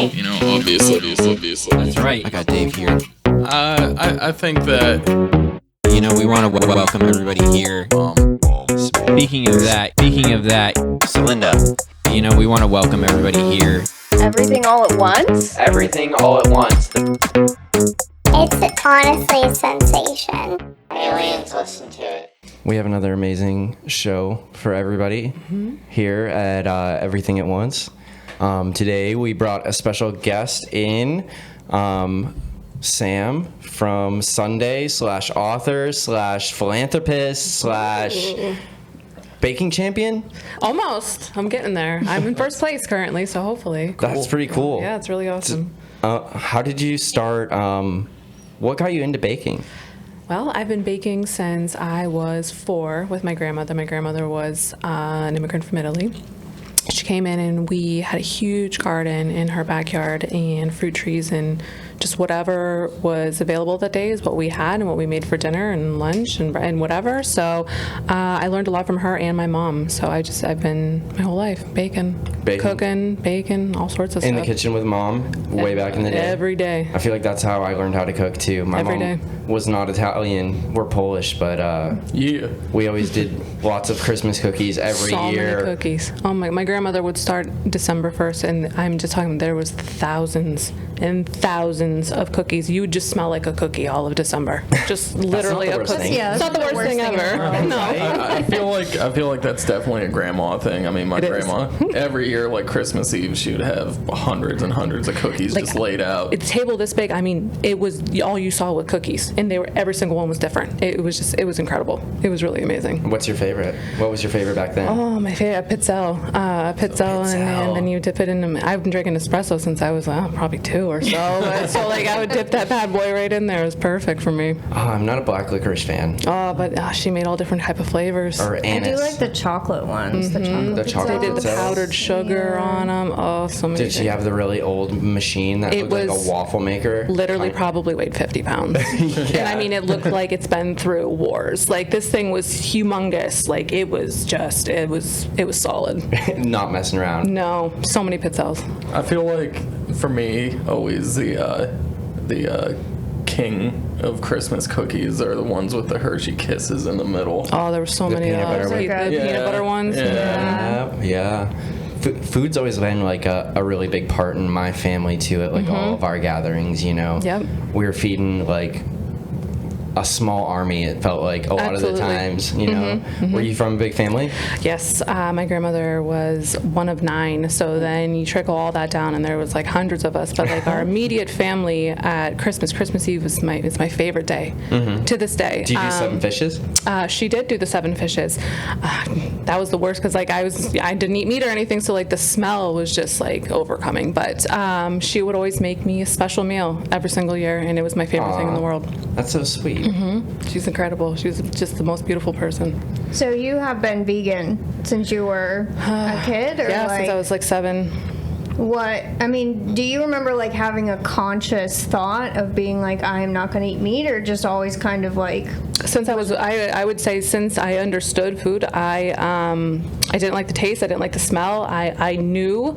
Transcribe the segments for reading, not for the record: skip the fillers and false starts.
obviously. You know, obviously. That's right. I got Dave here. I think that You know, we want to welcome everybody here. Speaking of that, Celinda. you know, we want to welcome everybody here. Everything all at once? Everything all at once. It's honestly a sensation. Aliens listen to it. We have another amazing show for everybody here at Everything at Once. Today we brought a special guest in, Sam from Sundae / author / philanthropist / baking champion. Almost. I'm getting there. I'm in first place currently, so hopefully. That's pretty cool. Yeah, it's really awesome. How did you start? What got you into baking? Well, I've been baking since I was 4 with my grandmother. My grandmother was an immigrant from Italy. She came in and we had a huge garden in her backyard and fruit trees and just whatever was available that day is what we had and what we made for dinner and lunch and whatever. So I learned a lot from her and my mom. So I've been my whole life baking, cooking, baking, all sorts of stuff. In the kitchen with mom, way back in the day? Every day. I feel like that's how I learned how to cook too. My Every mom day. was not Italian. We're Polish, but yeah. we always did lots of Christmas cookies every So year. many cookies. Oh my grandmother would start December 1st, and I'm just talking, there was thousands and thousands of cookies. You would just smell like a cookie all of December. Just literally the a worst cookie. thing. Yeah, It's not the worst thing ever. No. I feel like that's definitely a grandma thing. I mean, my grandma every year, like Christmas Eve, she would have hundreds and hundreds of cookies Like, just laid out. A table this big, I mean, it was all you saw with cookies, and every single one was different. It was incredible. It was really amazing. What's your favorite? What was your favorite back then? Oh, my favorite, pizza, and then you dip it in. I've been drinking espresso since I was probably 2 or so. So like I would dip that bad boy right in there. It was perfect for me. Oh, I'm not a black licorice fan. Oh, but she made all different type of flavors. Or I anise. do like the chocolate ones. The chocolate The chocolate They did the pizzas. powdered sugar on them. Oh, so many. Did she have the really old machine that It looked like was a waffle maker? Literally probably weighed 50 pounds. And I mean, it looked like it's been through wars. Like this thing was humongous. Like it was solid. Not messing around. No, so many pizzas. I feel like for me, always the king of Christmas cookies are the ones with the Hershey Kisses in the middle. Oh, there were so many peanut of butter those. one. The peanut butter ones. Yeah. Food's always been like a really big part in my family too. At like all of our gatherings, you know. Yep. We were feeding like a small army. It felt like a lot of the Absolutely. times, you know. Were you from a big family? Yes, my grandmother was one of 9. So then you trickle all that down, and there was like hundreds of us. But like our immediate family at Christmas Eve is my favorite day to this day. Do you do 7 fishes? She did do the 7 fishes. That was the worst because like I didn't eat meat or anything, so like the smell was just like overcoming. But she would always make me a special meal every single year, and it was my favorite thing in the world. That's so sweet. She's incredible. She's just the most beautiful person. So you have been vegan since you were a kid, or Yeah, like since I was like 7. what? I mean, do you remember like having a conscious thought of being like, I am not going to eat meat, or just always kind of like? Since I would say since I understood food, I didn't like the taste. I didn't like the smell. I knew.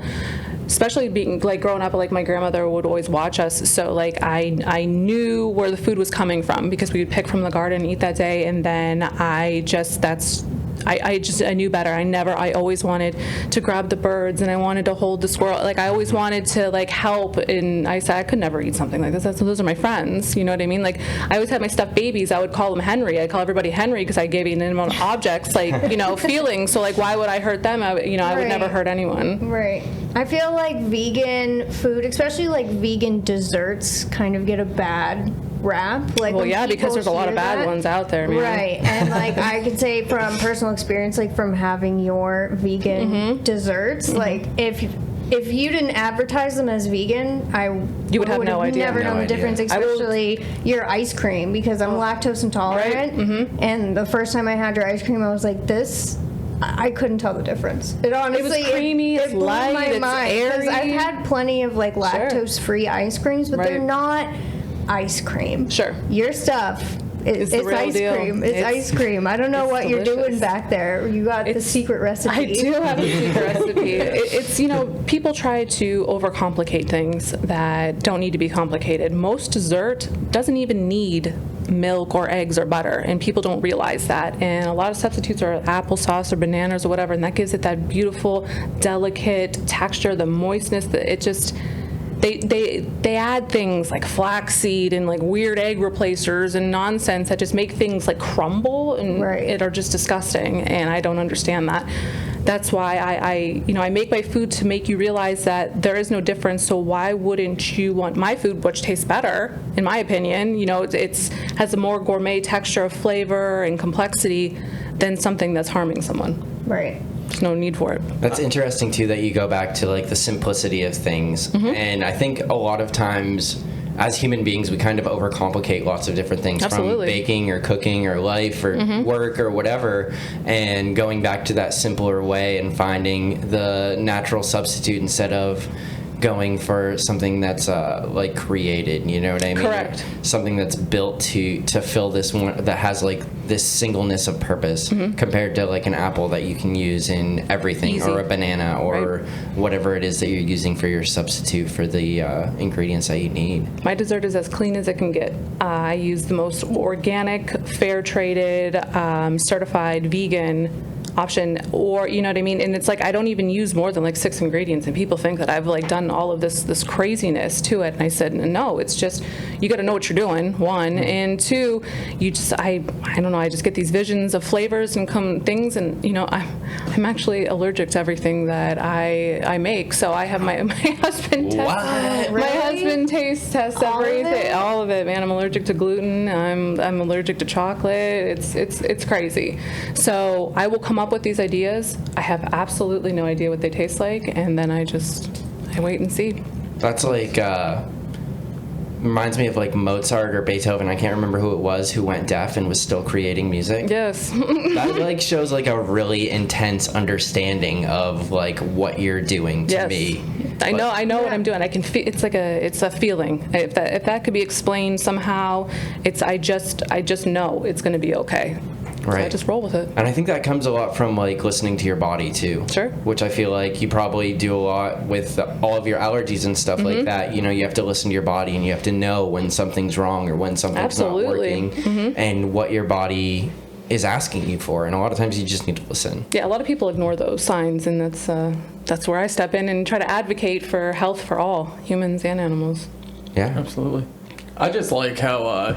Especially being like growing up, like my grandmother would always watch us, so like I knew where the food was coming from because we would pick from the garden and eat that day, and then I knew better. I always wanted to grab the birds, and I wanted to hold the squirrel. Like I always wanted to like help, and I said I could never eat something like this. Those are my friends, you know what I mean? Like I always had my stuffed babies. I would call them Henry. I'd call everybody Henry because I gave inanimate objects like feelings. So like why would I hurt them? I would never hurt anyone. Right. I feel like vegan food, especially like vegan desserts, kind of get a bad rap. Like, Well, when yeah, because people there's a lot of hear bad that- ones out there, man. Right, and like I could say from personal experience, like from having your vegan desserts, like if you didn't advertise them as vegan, You would have no idea. Never known the difference, especially your ice cream, because I'm lactose intolerant. And the first time I had your ice cream, I was like, this. I couldn't tell the difference. It honestly, It was creamy, it it's blew light, my it's mind, 'cause airy. I've had plenty of like lactose-free ice creams, but they're Right. not ice cream. Sure. Your stuff is the it's real ice deal. cream. It's ice cream. I don't know it's what you're delicious. doing back there. You got the secret recipe. I do have a secret recipe. It's, people try to overcomplicate things that don't need to be complicated. Most dessert doesn't even need milk or eggs or butter, and people don't realize that. And a lot of substitutes are applesauce or bananas or whatever, and that gives it that beautiful, delicate texture, the moistness. It just... They add things like flaxseed and like weird egg replacers and nonsense that just make things like crumble and it are just disgusting, and I don't understand that. That's why I make my food to make you realize that there is no difference. So why wouldn't you want my food, which tastes better, in my opinion? It's has a more gourmet texture of flavor and complexity than something that's harming someone. Right. There's no need for it. That's interesting too that you go back to like the simplicity of things. And I think a lot of times as human beings we kind of overcomplicate lots of different things. Absolutely. From baking or cooking or life or work or whatever, and going back to that simpler way and finding the natural substitute instead of going for something that's like created, you know what I mean? Correct. Something that's built to fill this one, that has like this singleness of purpose, compared to like an apple that you can use in everything. Easy. Or a banana or whatever it is that you're using for your substitute for the ingredients that you need. My dessert is as clean as it can get. I use the most organic, fair traded, certified vegan option, or you know what I mean, and it's like I don't even use more than like 6 ingredients, and people think that I've like done all of this craziness to it, and I said no, it's just you got to know what you're doing, one, and two, you just I don't know, I just get these visions of flavors and things, and I'm actually allergic to everything that I make, so I have my husband test, my husband taste tests everything, all of it, man. I'm allergic to gluten, I'm allergic to chocolate, it's crazy. So I will come up with these ideas. I have absolutely no idea what they taste like, and then I wait and see. That's like reminds me of like Mozart or Beethoven. I can't remember who it was who went deaf and was still creating music. Yes. That like shows like a really intense understanding of like what you're doing to me. I know what I'm doing. I can feel it's a feeling. If that could be explained somehow, I just know it's going to be okay. Right. So I just roll with it. And I think that comes a lot from like listening to your body too. Sure. Which I feel like you probably do a lot with all of your allergies and stuff like that. You have to listen to your body, and you have to know when something's wrong or when something's not working, and what your body is asking you for. And a lot of times you just need to listen. Yeah, a lot of people ignore those signs, and that's where I step in and try to advocate for health for all, humans and animals. Yeah. Absolutely. I just like how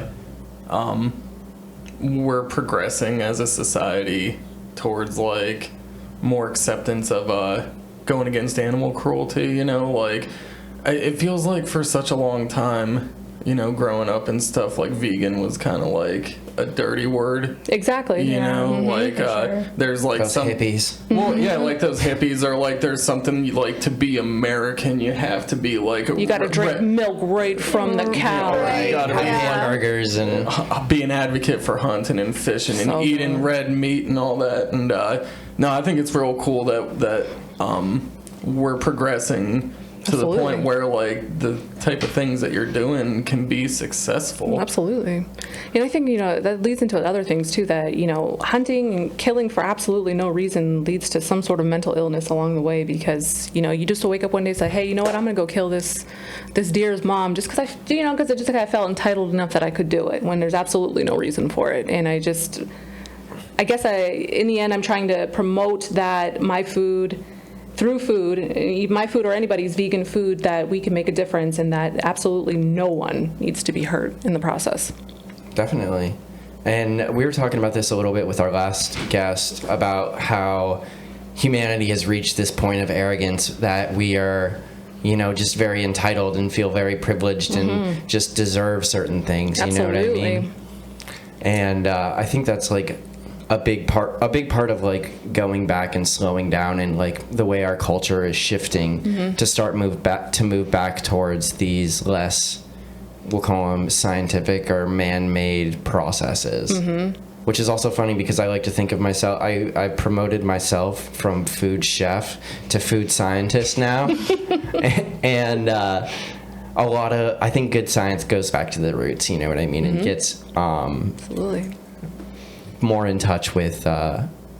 we're progressing as a society towards like more acceptance of going against animal cruelty. Like it feels like for such a long time, growing up and stuff, like vegan was kind of like a dirty word. Exactly. There's like those some hippies. Well, yeah, like those hippies are like, there's something like to be American, you have to be like you got to drink milk right from the cow. You gotta be Hamburgers and be an advocate for hunting and fishing and eating red meat and all that. And no, I think it's real cool that we're progressing to Absolutely. the point where like the type of things that you're doing can be successful. Absolutely. And I think, that leads into other things too, that, hunting and killing for absolutely no reason leads to some sort of mental illness along the way, because, you just wake up one day and say, hey, you know what, I'm going to go kill this deer's mom just because I felt entitled enough that I could do it, when there's absolutely no reason for it. And I guess in the end, I'm trying to promote that my food, through food, my food or anybody's vegan food, that we can make a difference, and that absolutely no one needs to be hurt in the process. Definitely. And we were talking about this a little bit with our last guest about how humanity has reached this point of arrogance that we are, just very entitled and feel very privileged and just deserve certain things. Absolutely. You know what I mean? And I think that's like a big part of like going back and slowing down, and like the way our culture is shifting to move back towards these less, we'll call them scientific or man-made processes. Which is also funny because I like to think of myself, I promoted myself from food chef to food scientist now. And I think good science goes back to the roots, you know what I mean, and gets Absolutely. more in touch with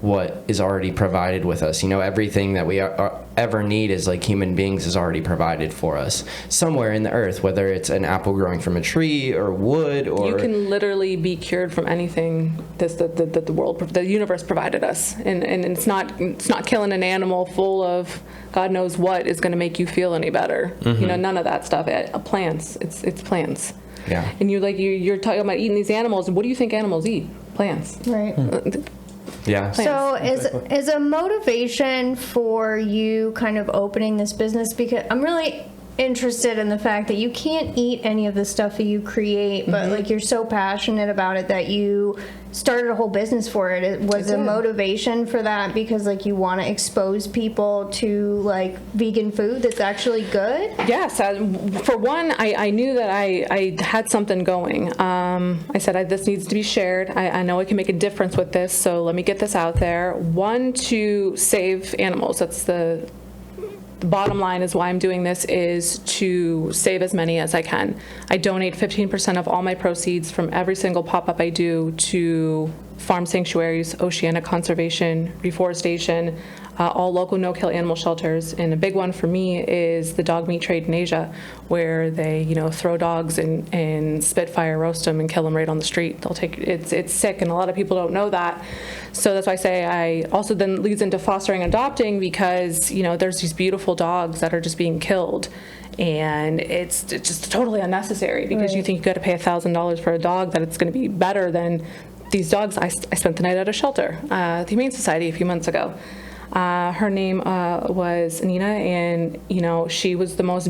what is already provided with us. You know, everything that we ever need as like human beings is already provided for us somewhere in the earth, whether it's an apple growing from a tree or wood or... You can literally be cured from anything that the universe provided us, and it's not killing an animal full of God knows what is going to make you feel any better. You know, none of that stuff. Plants, it's plants. Yeah. And you're talking about eating these animals. What do you think animals eat? Plants. Right. Yeah. So is a motivation for you kind of opening this business, because I'm really interested in the fact that you can't eat any of the stuff that you create, but like you're so passionate about it that you started a whole business for it. It was a motivation for that because like you want to expose people to like vegan food that's actually good? Yes. For one, I knew that I had something going. I said, this needs to be shared. I know I can make a difference with this, so let me get this out there. One, to save animals. That's the bottom line is why I'm doing this, is to save as many as I can. I donate 15% of all my proceeds from every single pop-up I do to farm sanctuaries, oceanic conservation, reforestation, all local no-kill animal shelters. And a big one for me is the dog meat trade in Asia, where they, throw dogs and spitfire roast them and kill them right on the street. They'll take it's sick, and a lot of people don't know that. So that's why I say I also then leads into fostering and adopting, because there's these beautiful dogs that are just being killed, and it's just totally unnecessary, because you think you got to pay $1,000 for a dog, that it's going to be better than these dogs. I spent the night at a shelter, the Humane Society, a few months ago. Her name was Nina, and she was the most.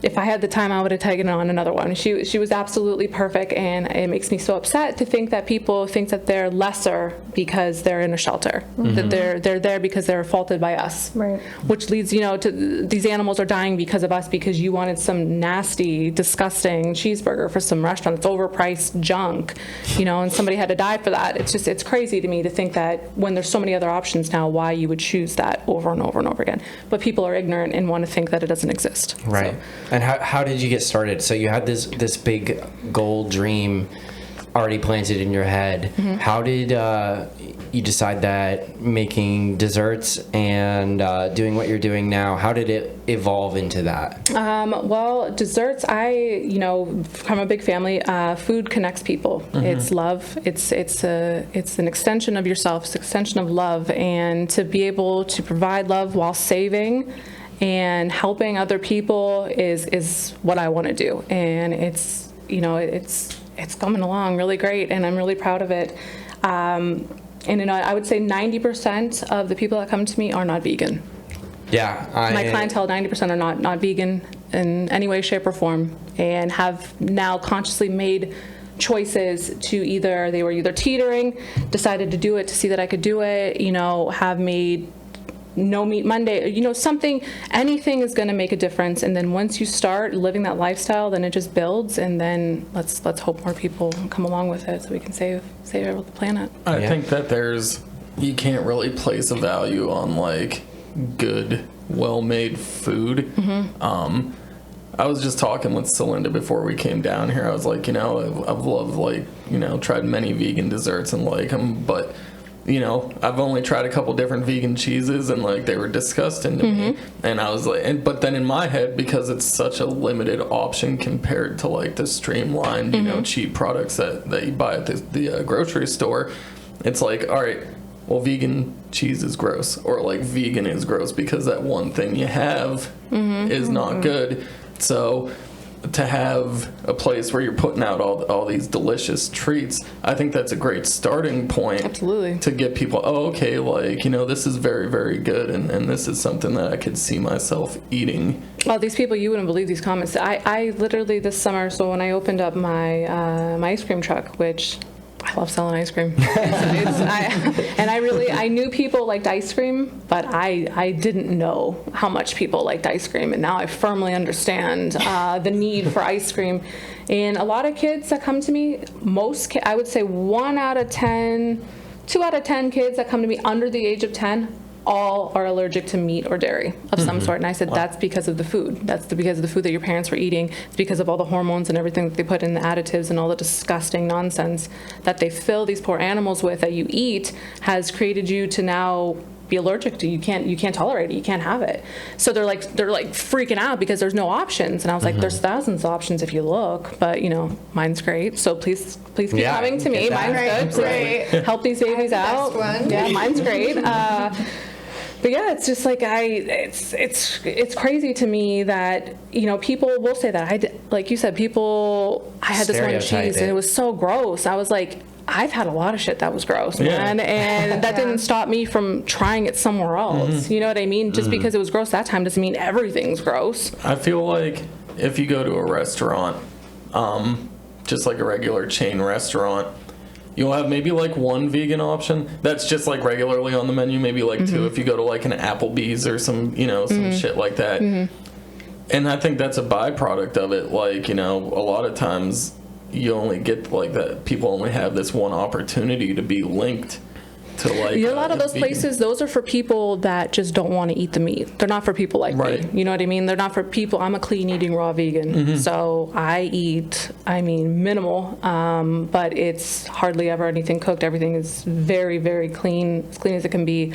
If I had the time, I would have taken on another one. She was absolutely perfect, and it makes me so upset to think that people think that they're lesser because they're in a shelter. That they're there because they're faulted by us. Right. Which leads, to these animals are dying because of us, because you wanted some nasty, disgusting cheeseburger for some restaurant that's overpriced junk, and somebody had to die for that. It's crazy to me to think that when there's so many other options now, why you would choose that over and over and over again. But people are ignorant and want to think that it doesn't exist. Right. So. And how did you get started? So you had this big goal dream already planted in your head. How did you decide that making desserts and doing what you're doing now, how did it evolve into that? Well, desserts, from a big family, food connects people. It's love. It's an extension of yourself. It's an extension of love, and to be able to provide love while saving and helping other people is what I want to do. And it's coming along really great, and I'm really proud of it. And I would say 90% of the people that come to me are not vegan. Yeah. My clientele, 90% are not vegan in any way, shape, or form, and have now consciously made choices to they were either teetering, decided to do it to see that I could do it, have made no meat Monday, anything is going to make a difference. And then once you start living that lifestyle, then it just builds, and then let's hope more people come along with it so we can save the planet. I think that you can't really place a value on like good, well-made food. I was just talking with Celinda before we came down here. I was like, I've loved tried many vegan desserts and like them, but I've only tried a couple different vegan cheeses, and like they were disgusting to me. And I was like, but then in my head, because it's such a limited option compared to like the streamlined, cheap products that you buy at the grocery store, it's like, all right, well, vegan cheese is gross, or like vegan is gross because that one thing you have is not good. So to have a place where you're putting out all these delicious treats, I think that's a great starting point. Absolutely. To get people, okay, like, this is very, very good, and this is something that I could see myself eating. Well, these people, you wouldn't believe these comments. I literally this summer, so when I opened up my ice cream truck, which I love selling ice cream. I knew people liked ice cream, but I didn't know how much people liked ice cream, and now I firmly understand the need for ice cream. And a lot of kids that come to me, I would say 2 out of 10 kids that come to me under the age of 10 all are allergic to meat or dairy of some sort. And I said, that's because of the food. That's because of the food that your parents were eating. It's because of all the hormones and everything that they put in, the additives and all the disgusting nonsense that they fill these poor animals with that you eat has created you to now be allergic to. You can't tolerate it. You can't have it. So they're like freaking out because there's no options. And I was like, there's thousands of options if you look, but mine's great. So please keep coming to me. Mine's good. Please help these babies out. Yeah, mine's great. But yeah, it's just like it's crazy to me that people will say that. Like you said, I had this one cheese and it was so gross. I was like, I've had a lot of shit that was gross, man, and that didn't stop me from trying it somewhere else. You know what I mean? Just because it was gross that time doesn't mean everything's gross. I feel like if you go to a restaurant, just like a regular chain restaurant, you'll have maybe like one vegan option that's just like regularly on the menu, maybe like two if you go to like an Applebee's or some some shit like that. And I think that's a byproduct of it. Like, a lot of times you only get like that. People only have this one opportunity to be linked to like a lot of those places. Those are for people that just don't want to eat the meat. They're not for people like me. You know what I mean? They're not for people. I'm a clean eating raw vegan, so I eat. Minimal, but it's hardly ever anything cooked. Everything is very, very clean, as clean as it can be.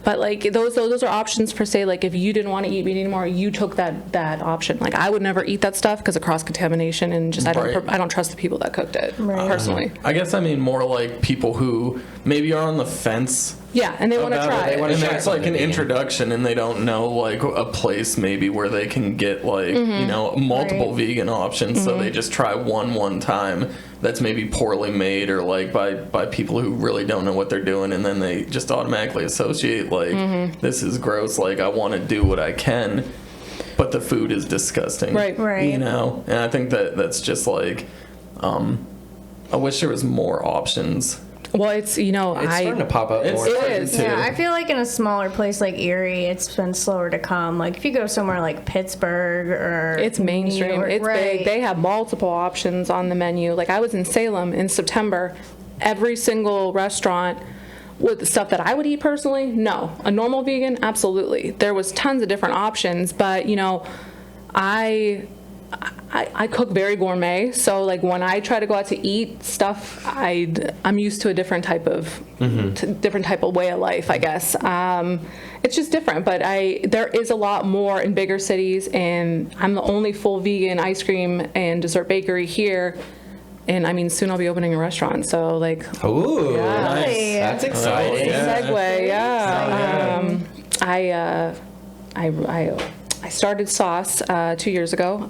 But like those are options per se. Like if you didn't want to eat meat anymore, you took that option. Like I would never eat that stuff because of cross contamination and just I don't trust the people that cooked it personally. I guess I mean more like people who maybe are on the fence. Yeah, and they want to try it. And it's like an introduction, and they don't know like a place maybe where they can get like multiple vegan options. So they just try one time that's maybe poorly made or like by people who really don't know what they're doing, and then they just automatically associate like this is gross. Like I want to do what I can, but the food is disgusting. Right. And I think that's just like I wish there was more options. Well, it's starting to pop up more. It is. Yeah, I feel like in a smaller place like Erie, it's been slower to come. Like if you go somewhere like Pittsburgh or it's mainstream, it's big. They have multiple options on the menu. Like I was in Salem in September, every single restaurant with the stuff that I would eat personally, no. A normal vegan, absolutely. There was tons of different options, but I cook very gourmet, so like when I try to go out to eat stuff, I'm used to a different type of way of life, I guess. It's just different, but there is a lot more in bigger cities, and I'm the only full vegan ice cream and dessert bakery here. And soon I'll be opening a restaurant, so like. Ooh, nice. That's exciting. Segue, yeah. I started sauce 2 years ago,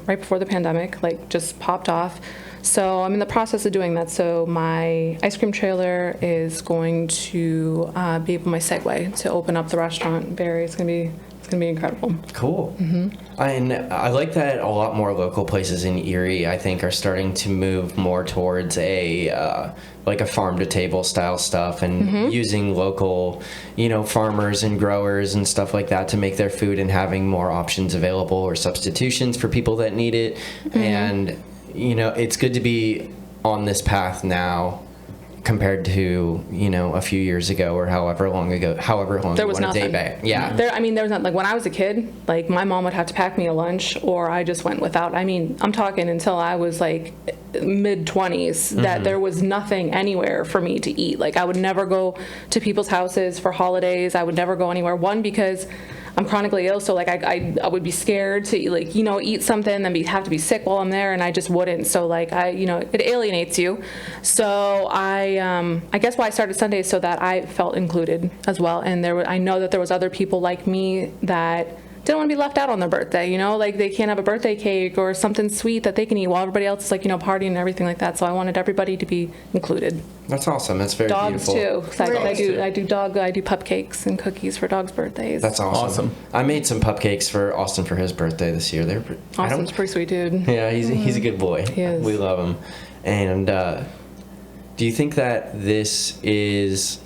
right before the pandemic, like just popped off. So I'm in the process of doing that. So my ice cream trailer is going to be my segue to open up the restaurant. It's gonna be incredible. Cool. And I like that a lot more local places in Erie, I think, are starting to move more towards a farm to table style stuff and using local, farmers and growers and stuff like that to make their food and having more options available or substitutions for people that need it. And, it's good to be on this path now compared to a few years ago or however long there was nothing. A day back. Yeah. There was not, like when I was a kid, like my mom would have to pack me a lunch or I just went without. I'm talking until I was like mid-20s that there was nothing anywhere for me to eat. Like I would never go to people's houses for holidays. I would never go anywhere. One, because I'm chronically ill, so like I would be scared to like eat something and have to be sick while I'm there, and I just wouldn't. So like it alienates you. So I guess why I started Sundae so that I felt included as well, and I know that there was other people like me that didn't want to be left out on their birthday, like they can't have a birthday cake or something sweet that they can eat while everybody else is like, partying and everything like that. So I wanted everybody to be included. That's awesome. That's very dogs beautiful. Dogs too. I do cupcakes and cookies for dogs' birthdays. That's awesome. I made some cupcakes for Austin for his birthday this year. Austin's a pretty sweet dude. Yeah, he's a good boy. He is. We love him. And do you think that this is,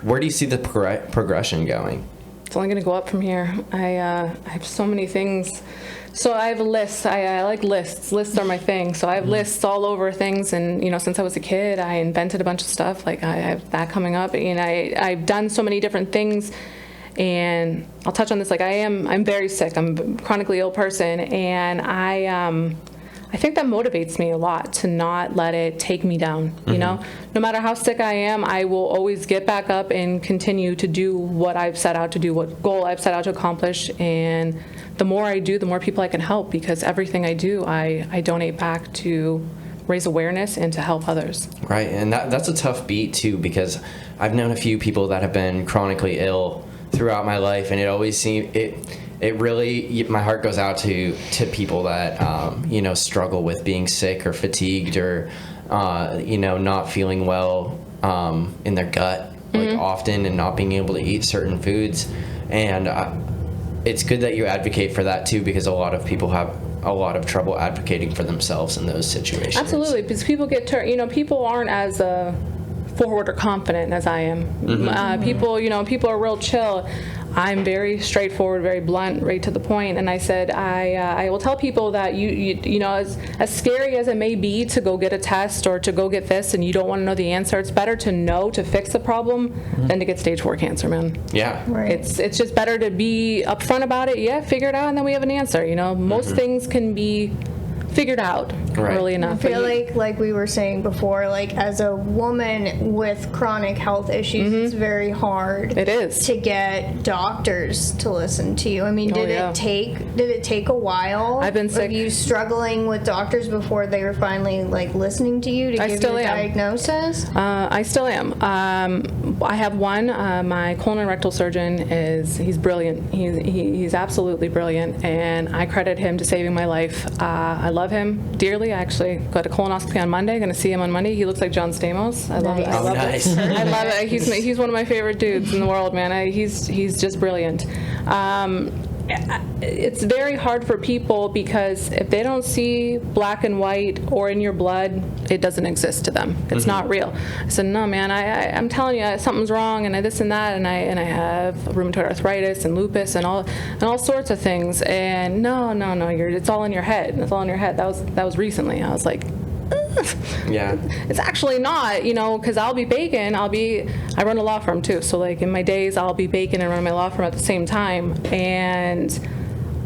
where do you see the progression going? It's only going to go up from here. I have so many things. So I have a list. I like lists. Lists are my thing. So I have lists all over things. And, since I was a kid, I invented a bunch of stuff. Like I have that coming up. And I've done so many different things. And I'll touch on this, like I'm very sick. I'm a chronically ill person, and I think that motivates me a lot to not let it take me down, you know? No matter how sick I am, I will always get back up and continue to do what I've set out to do, what goal I've set out to accomplish. And the more I do, the more people I can help, because everything I do, I donate back to raise awareness and to help others. Right, and that's a tough beat too, because I've known a few people that have been chronically ill throughout my life, and it always seems it really, my heart goes out to people that you know, struggle with being sick or fatigued or you know, not feeling well in their gut like often, and not being able to eat certain foods. And it's good that you advocate for that too, because a lot of people have a lot of trouble advocating for themselves in those situations. Absolutely, because people you know, people aren't as forward or confident as I am. People, you know, people are real chill. I'm very straightforward, very blunt, right to the point. And I said, I will tell people that you know, as scary as it may be to go get a test or to go get this, and you don't want to know the answer, it's better to know to fix the problem than to get stage 4 cancer, man. Yeah. Right. It's just better to be upfront about it. Yeah, figure it out, and then we have an answer. You know, most things can be figured out early enough. I feel like we were saying before, like as a woman with chronic health issues, it's very hard. It is. To get doctors to listen to you. I mean, did it take a while? I've been sick. Of you struggling with doctors before they were finally like listening to you to give you a diagnosis? I still am. I have one. My colon and rectal surgeon he's brilliant. He's absolutely brilliant, and I credit him to saving my life. I love him dearly. I actually got a colonoscopy on Monday. Going to see him on Monday. He looks like John Stamos. I love it. I love nice. it. I love it. He's one of my favorite dudes in the world, man. He's just brilliant. It's very hard for people because if they don't see black and white or in your blood, it doesn't exist to them. It's not real. I said, no, man, I'm telling you, something's wrong, and this and that, and I have rheumatoid arthritis and lupus and all sorts of things. And no, it's all in your head. It's all in your head. That was recently. I was like, Yeah. it's actually not, you know, because I'll be baking. I run a law firm too. So like in my days, I'll be baking and run my law firm at the same time. And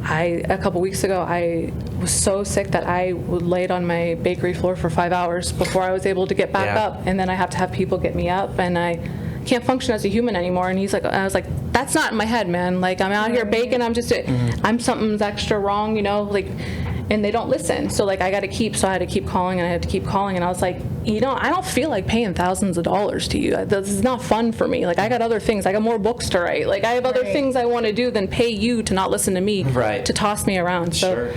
a couple weeks ago, I was so sick that I laid on my bakery floor for 5 hours before I was able to get back up. And then I have to have people get me up, and I can't function as a human anymore. And I was like, that's not in my head, man. Like, I'm out here baking. I'm something's extra wrong, you know, like. And they don't listen. So like I had to keep calling, and I had to keep calling, and I was like, you know, I don't feel like paying thousands of dollars to you. This is not fun for me. Like I got other things. I got more books to write. Like I have other things I want to do than pay you to not listen to me, to toss me around. So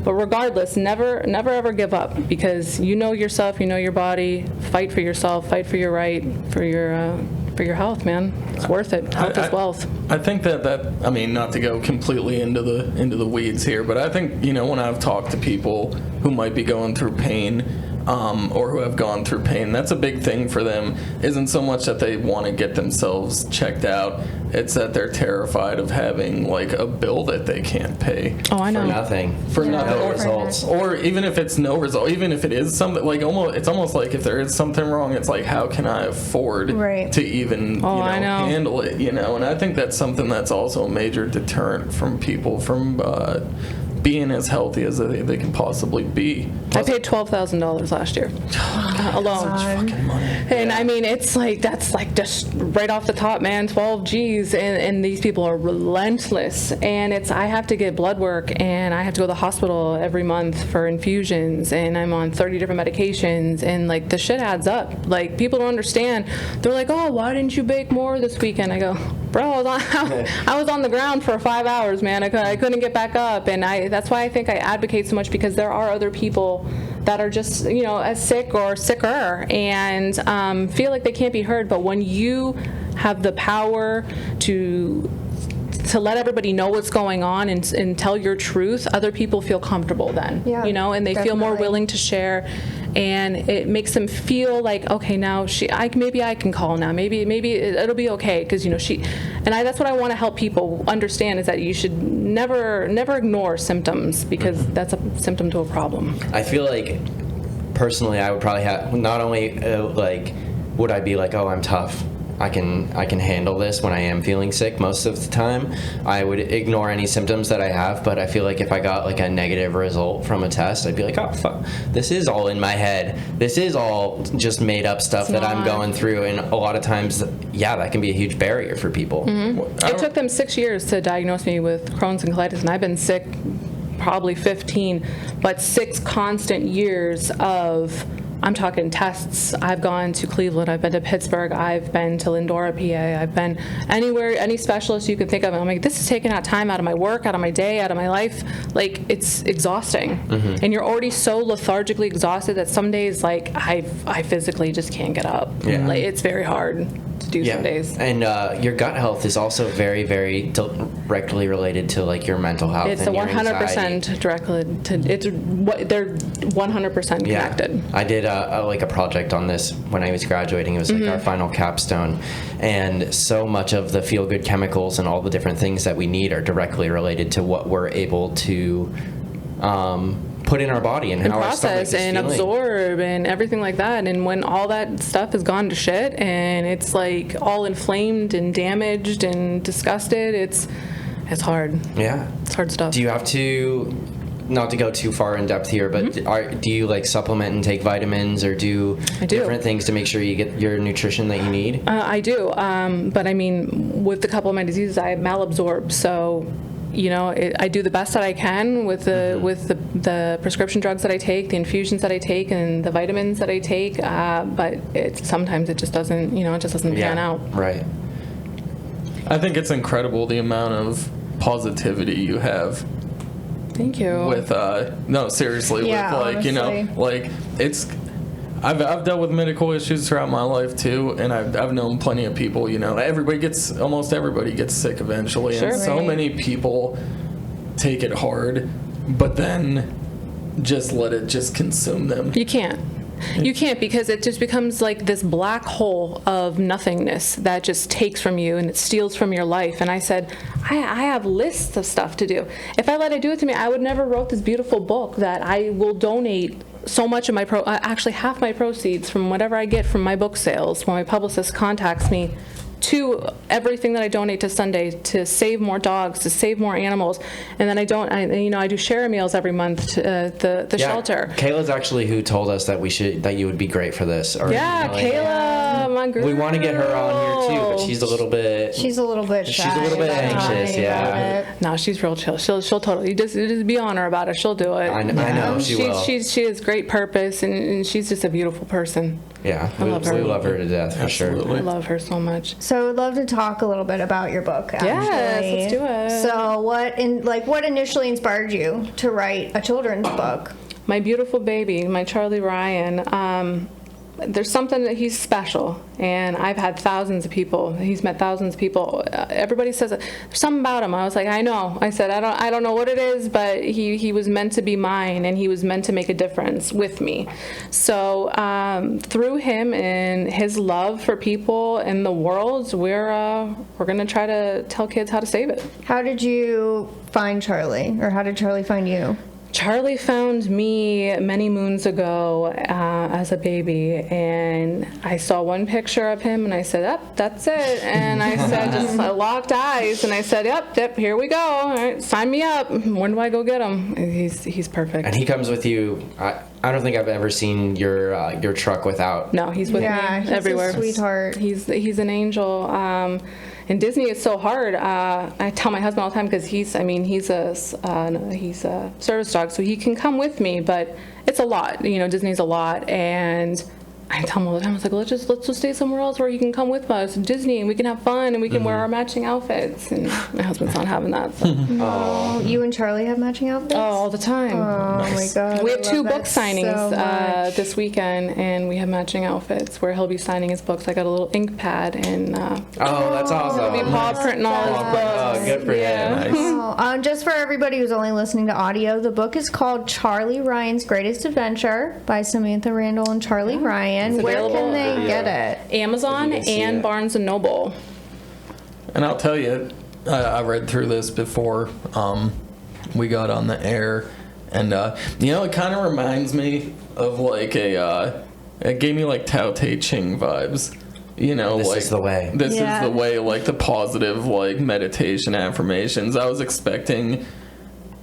but regardless, never ever give up, because you know yourself, you know your body. Fight for yourself, fight for your right, for your health, man. It's worth it. Health is wealth. I think that I mean, not to go completely into the weeds here, but I think, you know, when I've talked to people who might be going through pain, or who have gone through pain, that's a big thing for them. Isn't so much that they want to get themselves checked out, it's that they're terrified of having like a bill that they can't pay. Oh, I know. For nothing. No results. Or even if it's no result, even if it is something, like it's almost like if there is something wrong, it's like, how can I afford to even handle it, you know? And I think that's something that's also a major deterrent from people from being as healthy as they can possibly be. I paid $12,000 last year alone. That's fucking money. And I mean, it's like, that's like just right off the top, man, 12 G's. And these people are relentless. And I have to get blood work, and I have to go to the hospital every month for infusions, and I'm on 30 different medications, and like the shit adds up. Like, people don't understand. They're like, oh, why didn't you bake more this weekend? I go, bro, I was on the ground for 5 hours, man. I couldn't get back up. And that's why I think I advocate so much, because there are other people that are just, you know, as sick or sicker, and feel like they can't be heard. But when you have the power to let everybody know what's going on and tell your truth, other people feel comfortable then, you know, and they feel more willing to share. And it makes them feel like, okay, now maybe I can call now. Maybe it'll be okay, because, you know, that's what I want to help people understand, is that you should never ignore symptoms, because that's a symptom to a problem. I feel like personally, I would probably have not only like would I be like, oh, I'm tough, I can handle this when I am feeling sick. Most of the time, I would ignore any symptoms that I have, but I feel like if I got like a negative result from a test, I'd be like, oh fuck, this is all in my head. This is all just made up stuff that I'm going through, and a lot of times, yeah, that can be a huge barrier for people. It took them 6 years to diagnose me with Crohn's and colitis, and I've been sick probably 15, but 6 constant years of, I'm talking tests. I've gone to Cleveland, I've been to Pittsburgh, I've been to Lindora, PA, I've been anywhere, any specialist you can think of. I'm like, this is taking out time out of my work, out of my day, out of my life. Like, it's exhausting. And you're already so lethargically exhausted that some days, like, I physically just can't get up. Yeah. Like, it's very hard to do some days. And your gut health is also very, very directly related to like your mental health. It's and a your 100% anxiety. directly to, they're 100% connected. I did like a project on this when I was graduating. It was like our final capstone, and so much of the feel-good chemicals and all the different things that we need are directly related to what we're able to put in our body and how our stomach process is and feeling. absorb and everything like that. And when all that stuff has gone to shit and it's like all inflamed and damaged and disgusted, it's hard. Yeah. It's hard stuff. Do you have to, not to go too far in depth here, but do you like supplement and take vitamins or do different things to make sure you get your nutrition that you need? I do. But I mean, with a couple of my diseases, I malabsorb. So, you know, I do the best that I can with the prescription drugs that I take, the infusions that I take, and the vitamins that I take. But sometimes it just doesn't, pan out. Right. I think it's incredible the amount of positivity you have. Thank you. With no, seriously, Yeah, with like, honestly. like it's. I've dealt with medical issues throughout my life too, and I've known plenty of people. Almost everybody gets sick eventually, Sure. and so Right. many people take it hard, but then just let it just consume them. You can't. You can't, because it just becomes like this black hole of nothingness that just takes from you and it steals from your life. And I said, I have lists of stuff to do. If I let it do it to me, I would never wrote this beautiful book that I will donate so much of my actually half my proceeds from whatever I get from my book sales when my publicist contacts me to everything that I donate to Sundae to save more dogs, to save more animals. And then I do share meals every month to the shelter. Kayla's actually who told us that that you would be great for this. Yeah, Kayla, my girl. We want to get her on here too, but she's a little bit She's a little bit shy. She's a little bit about anxious, talking yeah. about it. No, she's real chill. She'll totally just be on her about it. She'll do it. I know she will. She has great purpose, and she's just a beautiful person. Yeah, I love her. we love her to death for sure. Absolutely. I love her so much. So I'd love to talk a little bit about your book, actually. Yes, let's do it. So what initially inspired you to write a children's book? My beautiful baby, my Charlie Ryan. There's something that he's special, and I've had thousands of people. He's met thousands of people. Everybody says there's something about him. I was like, I know. I said, I don't know what it is, but he was meant to be mine, and he was meant to make a difference with me. So through him and his love for people in the world, we're gonna try to tell kids how to save it. How did you find Charlie, or how did Charlie find you? Charlie found me many moons ago as a baby, and I saw one picture of him, and I said, "Yep, that's it." And I said, I locked eyes, and I said, "Yep, here we go. All right, sign me up. When do I go get him?" He's perfect. And he comes with you. I don't think I've ever seen your truck without. No, he's with Yeah, me he's a everywhere. sweetheart. He's an angel. And Disney is so hard. I tell my husband all the time, because he's a service dog, so he can come with me, but it's a lot. Disney's a lot, and I tell him all the time, I was like, let's just stay somewhere else where you can come with us to Disney, and we can have fun, and we can wear our matching outfits. And my husband's not having that. So. Oh, you and Charlie have matching outfits? Oh, all the time. Oh my God. We I have 2 love book that so signings much. this weekend, and we have matching outfits where he'll be signing his books. I got a little ink pad, and Oh, that's awesome. he'll be paw printing all his books. Oh, good for Yeah. him. Nice. Just for everybody who's only listening to audio, the book is called Charlie Ryan's Greatest Adventure by Samantha Randall and Charlie Ryan. It's Where available can they Yeah. get it? Amazon can see and it. Barnes & Noble. And I'll tell you, I read through this before we got on the air, and it kind of reminds me of like it gave me like Tao Te Ching vibes. you know, This like is the way. This Yeah. is the way, like the positive, like meditation affirmations. I was expecting.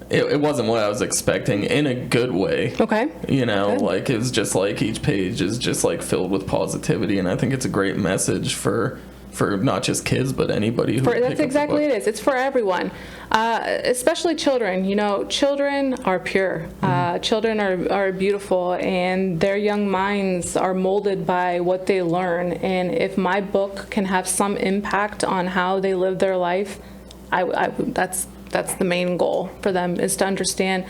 It wasn't what I was expecting in a good way. Okay. You know, Good. like it's just like each page is just like filled with positivity, and I think it's a great message for not just kids but anybody who would pick up That's the exactly book. it is. It's for everyone, especially children. You know, children are pure. Children are beautiful, and their young minds are molded by what they learn. And if my book can have some impact on how they live their life, that's the main goal for them, is to understand,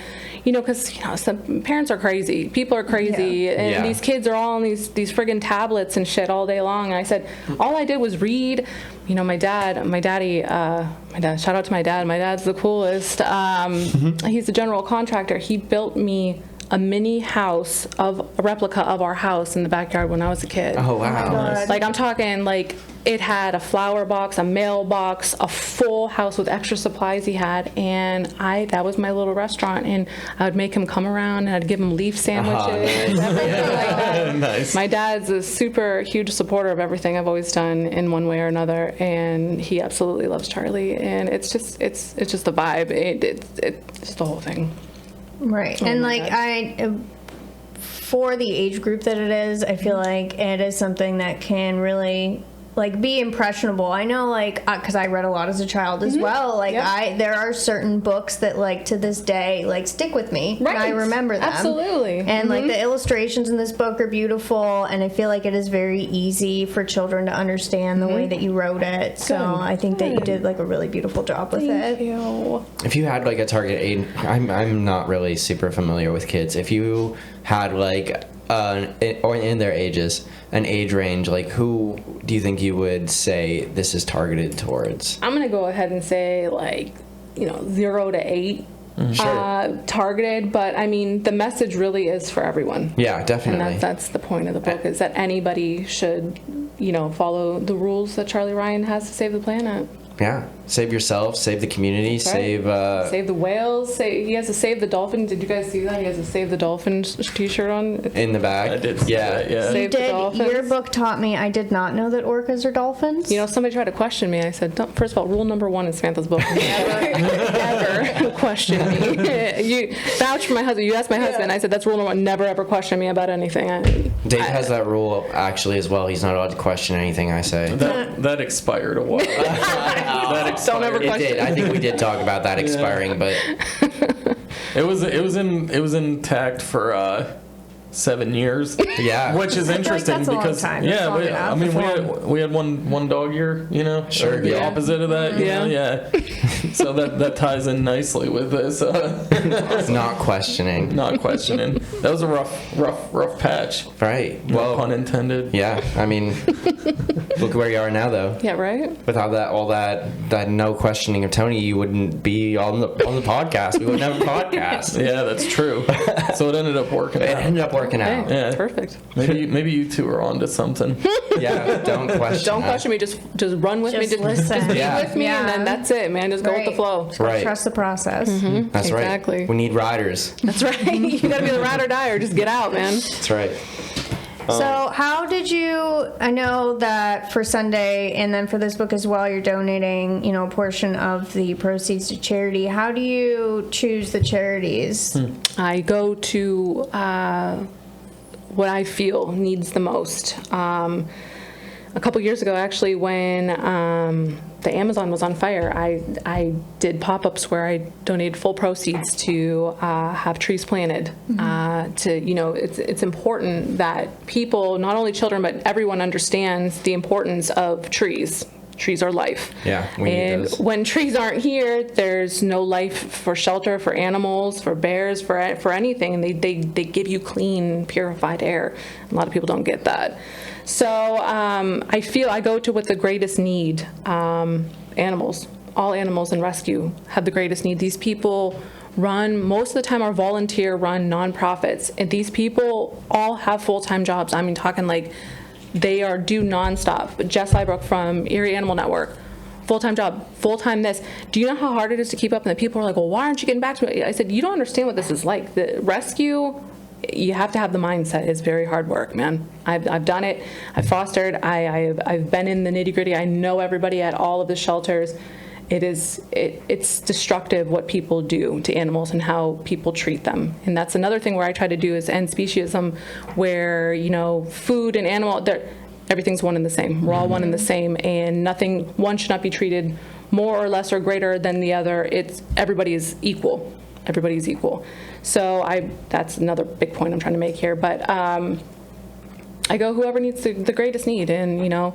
you know, because, you know, some parents are crazy, people are crazy, and Yeah. these kids are all on these friggin' tablets and shit all day long. And I said, all I did was read. You know, my dad, shout out to my dad. My dad's the coolest. He's a general contractor. He built me a mini house, a replica of our house in the backyard when I was a kid. Oh, wow. Like, I'm talking, like, it had a flower box, a mailbox, a full house with extra supplies he had, and that was my little restaurant, and I would make him come around, and I'd give him leaf sandwiches, everything like that. Nice. My dad's a super huge supporter of everything I've always done in one way or another, and he absolutely loves Charlie, and it's just the vibe. It's the whole thing. Right. Oh And my like for the age group that it is, I feel like it is something that can really like be impressionable. I know, like, because I read a lot as a child as well. Like, Yep. there are certain books that, like, to this day, like, stick with me. And I Right. remember them. Absolutely. And like the illustrations in this book are beautiful, and I feel like it is very easy for children to understand the way that you wrote it. So Good. I think that you did like a really beautiful job with Thank it. you. If you had like a target age, I'm not really super familiar with kids. If you had like or in their ages, an age range, like who do you think you would say this is targeted towards? I'm gonna go ahead and say, like, 0 to 8. Sure. Targeted, but I mean, the message really is for everyone. Yeah, And definitely. that's the point of the book, is that anybody should, follow the rules that Charlie Ryan has to save the planet. Yeah, save yourself, save the community, That's right. save Save the whales. He has a Save the Dolphins. Did you guys see that? He has a Save the Dolphins t-shirt on. in the back. I did see that, yeah. You Save the did. dolphins. Your book taught me. I did not know that orcas are dolphins. Somebody tried to question me. I said, first of all, rule number 1 in Samantha's book: never question me. You vouch for my husband. You asked my husband. I said, that's rule number 1. Never ever question me about anything. Dave has that rule actually as well. He's not allowed to question anything I say. That expired a while. That expired. Don't ever It question. did. I think we did talk about that expiring, but It was intact for 7 years. yeah. Which is interesting that's a long because time. That's long enough. I mean we had one dog year, Sure, or the yeah. opposite of that, yeah. So that ties in nicely with this. not questioning. Not questioning. That was a rough patch. Right. No Well, pun intended. yeah. I mean, look where you are now, though. Yeah, right? Without all that no questioning of Tony, you wouldn't be on the podcast. We wouldn't have a podcast. Yeah, that's true. So it ended up working It out. ended up working Hey, out. Yeah. perfect. Maybe you two are onto something. Yeah. Don't question. Don't that. question me. Just run with me. Just listen. be Yeah. with me, and then that's it, man. Just go with the flow. Right. Trust the process. That's Exactly. right. We need riders. That's right. You gotta be the ride or die, or just get out, man. That's right. So how did you, I know that for Sundae and then for this book as well, you're donating, a portion of the proceeds to charity. How do you choose the charities? I go to what I feel needs the most. A couple years ago, actually, when the Amazon was on fire, I did pop-ups where I donated full proceeds to have trees planted. It's important that people, not only children, but everyone understands the importance of trees. Trees are life. Yeah, we need And those. when trees aren't here, there's no life for shelter, for animals, for bears, for anything. And they give you clean, purified air. A lot of people don't get that. So I feel I go to what the greatest need. Animals. All animals in rescue have the greatest need. These people run, most of the time, are volunteer-run nonprofits. And these people all have full-time jobs. I mean, talking like they are due nonstop. But Jess Lybrook from Erie Animal Network, full-time job, full-time this. Do you know how hard it is to keep up? And the people are like, well, why aren't you getting back to me? I said, you don't understand what this is like. The rescue you have to have the mindset. It's very hard work, man. I've done it. I've fostered. I've been in the nitty gritty. I know everybody at all of the shelters. It's destructive what people do to animals and how people treat them. And that's another thing where I try to do is end speciesism, where, food and animal, everything's one and the same. We're all one and the same, and one should not be treated more or less or greater than the other. Everybody is equal. Everybody's equal. So that's another big point I'm trying to make here. But I go whoever needs the greatest need, and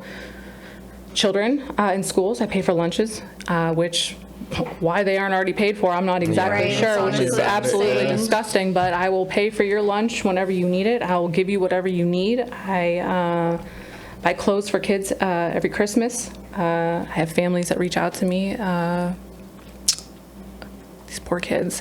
children in schools, I pay for lunches, which why they aren't already paid for, I'm not exactly sure, which is absolutely disgusting, but I will pay for your lunch whenever you need it. I will give you whatever you need. I buy clothes for kids every Christmas. I have families that reach out to me. These poor kids.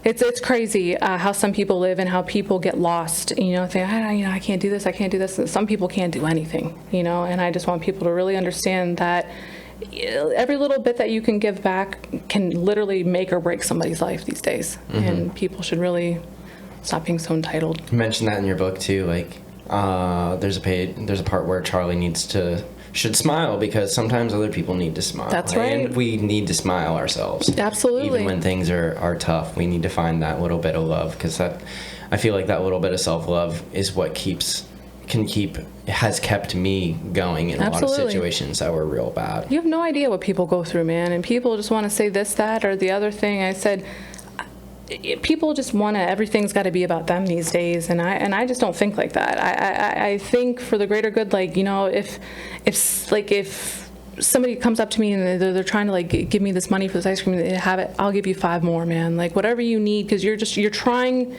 It's crazy how some people live and how people get lost. Think, I can't do this. I can't do this. And some people can't do anything. And I just want people to really understand that every little bit that you can give back can literally make or break somebody's life these days. And people should really stop being so entitled. You mentioned that in your book too. Like, there's a part where Charlie should smile because sometimes other people need to smile. That's right. And we need to smile ourselves. Absolutely. Even when things are tough, we need to find that little bit of love, because I feel like that little bit of self-love is what has kept me going in a lot of situations that were real bad. You have no idea what people go through, man, and people just want to say this, that, or the other thing. I said, people just want to, everything's got to be about them these days, and I just don't think like that. I think for the greater good, if somebody comes up to me and they're trying to give me this money for this ice cream, they have it, I'll give you 5 more, man. Whatever you need, because you're trying,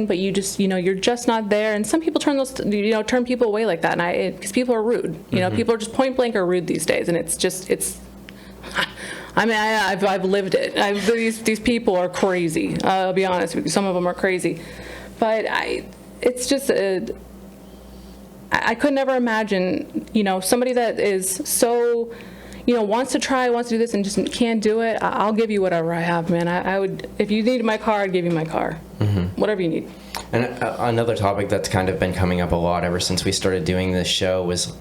but you just you're just not there. And some people turn people away like that, and because people are rude. People are just point blank are rude these days, and it's. I mean, I've lived it. These people are crazy. I'll be honest with you. Some of them are crazy, but it's just I could never imagine, somebody that is so, wants to do this and just can't do it. I'll give you whatever I have, man. I would, if you need my car, I'd give you my car. Whatever you need. And another topic that's kind of been coming up a lot ever since we started doing this show was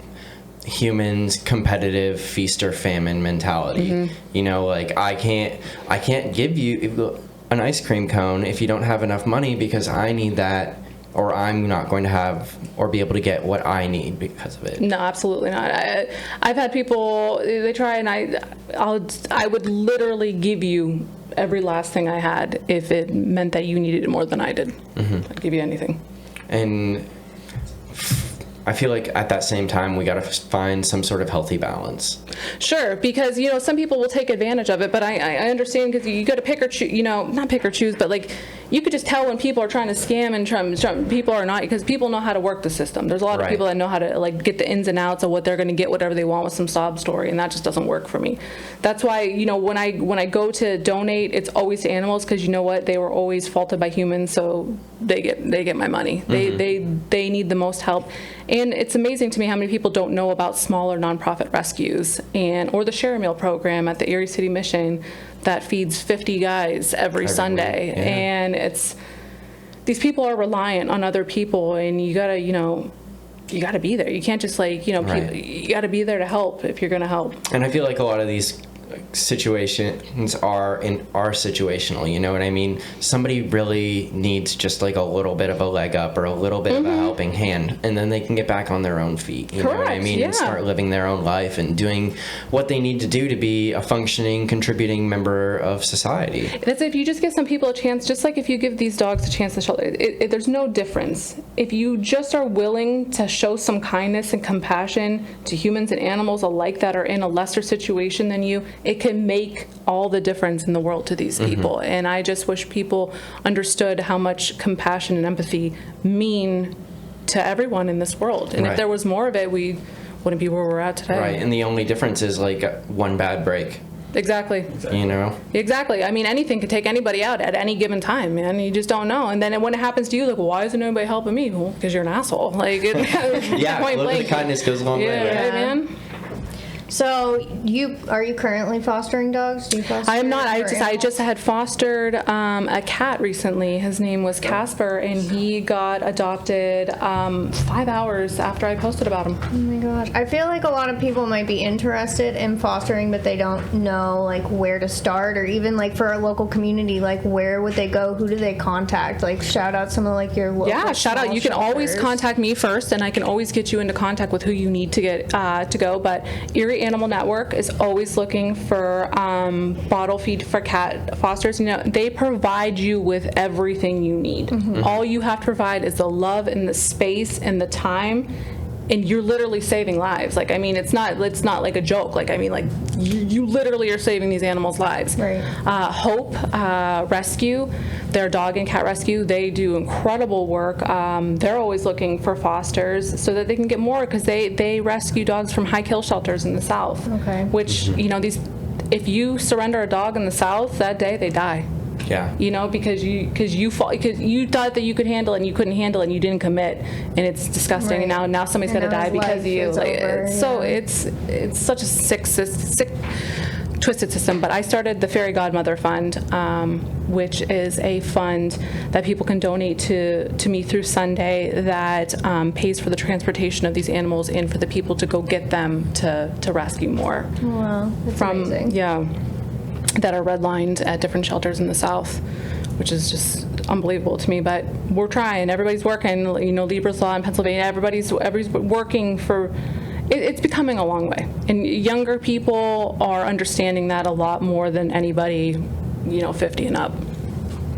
humans' competitive feast or famine mentality. I can't give you an ice cream cone if you don't have enough money, because I need that, or I'm not going to have or be able to get what I need because of it. No, absolutely not. I've had people, they try, and I would literally give you every last thing I had if it meant that you needed it more than I did. I'd give you anything. And I feel like at that same time, we got to find some sort of healthy balance. Sure, because, some people will take advantage of it, but I understand, because you got to pick or choose, not pick or choose, but you could just tell when people are trying to scam and people are not, because people know how to work the system. There's a lot of people that know how to get the ins and outs of what they're going to get, whatever they want with some sob story, and that just doesn't work for me. That's why, when I go to donate, it's always to animals, because they were always faulted by humans, so they get my money. They need the most help. And it's amazing to me how many people don't know about smaller nonprofit rescues or the Share a Meal program at the Erie City Mission that feeds 50 guys every Sunday. Week, yeah. And these people are reliant on other people, and you gotta be there. You can't just you gotta be there to help if you're gonna help. And I feel like a lot of these situations are situational, you know what I mean? Somebody really needs just a little bit of a leg up or a little bit of a helping hand, and then they can get back on their own feet, you know what I mean? And start living their own life and doing what they need to do to be a functioning, contributing member of society. That's if you just give some people a chance, just like if you give these dogs a chance to shelter, there's no difference. If you just are willing to show some kindness and compassion to humans and animals alike that are in a lesser situation than you, it can make all the difference in the world to these people. And I just wish people understood how much compassion and empathy mean to everyone in this world. And if there was more of it, we wouldn't be where we're at today. Right, and the only difference is one bad break. Exactly. Exactly. I mean, anything could take anybody out at any given time, man. You just don't know. And then when it happens to you, why isn't anybody helping me? Well, because you're an asshole. Yeah, a little bit of kindness goes a long way. Right, man? So are you currently fostering dogs? Do you foster? I am not. I or just animals? had fostered a cat recently. His name was Casper, and he got adopted 5 hours after I posted about him. Oh my gosh. I feel like a lot of people might be interested in fostering, but they don't know like where to start, or even like for our local community, like where would they go? Who do they contact? Like shout out some of like your local Yeah, shout out. small You can always shelters. contact me first, and I can always get you into contact with who you need to get to go. But Erie Animal Network is always looking for bottle feed for cat fosters. You know, they provide you with everything you need. All you have to provide is the love and the space and the time. And you're literally saving lives. Like, I mean, it's not like a joke. Like, I mean, like, you literally are saving these animals' lives. Right. Hope Rescue, their dog and cat rescue, they do incredible work. They're always looking for fosters so that they can get more, because they rescue dogs from high kill shelters in the South. Okay. Which, you know, if you surrender a dog in the South, that day they die. Yeah. You know, because you thought that you could handle it and you couldn't handle it and you didn't commit, and it's disgusting. Right. And now somebody's And gonna now die his because life of you. is Like, over, it's such a sick, twisted system. But I started the Fairy Godmother Fund, which is a fund that people can donate to me through Sundae that pays for the transportation of these animals and for the people to go get them to rescue more. Wow, that's amazing. That are redlined at different shelters in the South, which is just unbelievable to me. But we're trying. Everybody's working. You know, Libra's Law in Pennsylvania. Everybody's working for. It's becoming a long way, and younger people are understanding that a lot more than anybody, 50 and up.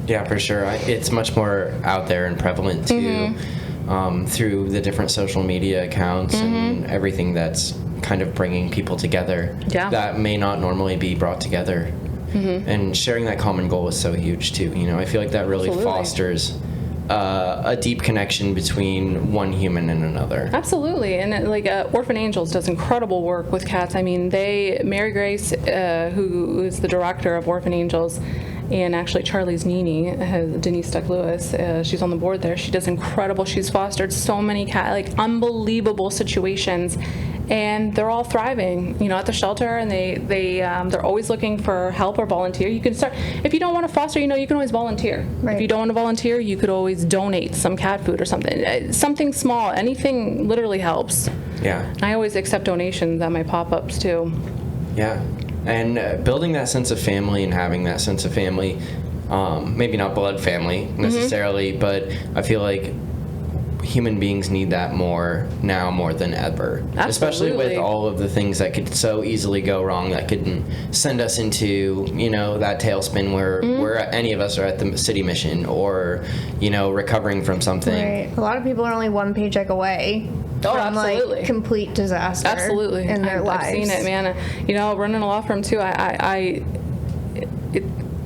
Yeah, for sure. It's much more out there and prevalent too, through the different social media accounts and everything that's kind of bringing people together that may not normally be brought together. And sharing that common goal is so huge too. I feel like that really fosters a deep connection between one human and another. Absolutely. And Orphan Angels does incredible work with cats. I mean, Mary Grace, who is the director of Orphan Angels, and actually Charlie's Nini, Denise Stuck-Lewis, she's on the board there. She does incredible. She's fostered so many unbelievable situations, and they're all thriving, at the shelter, and they're always looking for help or volunteer. You can start, if you don't want to foster, you can always volunteer. Right. If you don't want to volunteer, you could always donate some cat food or something. Something small, anything literally helps. Yeah. And I always accept donations at my pop-ups too. Yeah. And building that sense of family and having that sense of family, maybe not blood family necessarily, but I feel like human beings need that more now more than ever. Absolutely. Especially with all of the things that could so easily go wrong that could send us into, that tailspin where any of us are at the city mission or, recovering from something. Right. A lot of people are only one paycheck away from absolutely. Complete disaster. Absolutely. In their lives. I've seen it, man. Running a law firm too,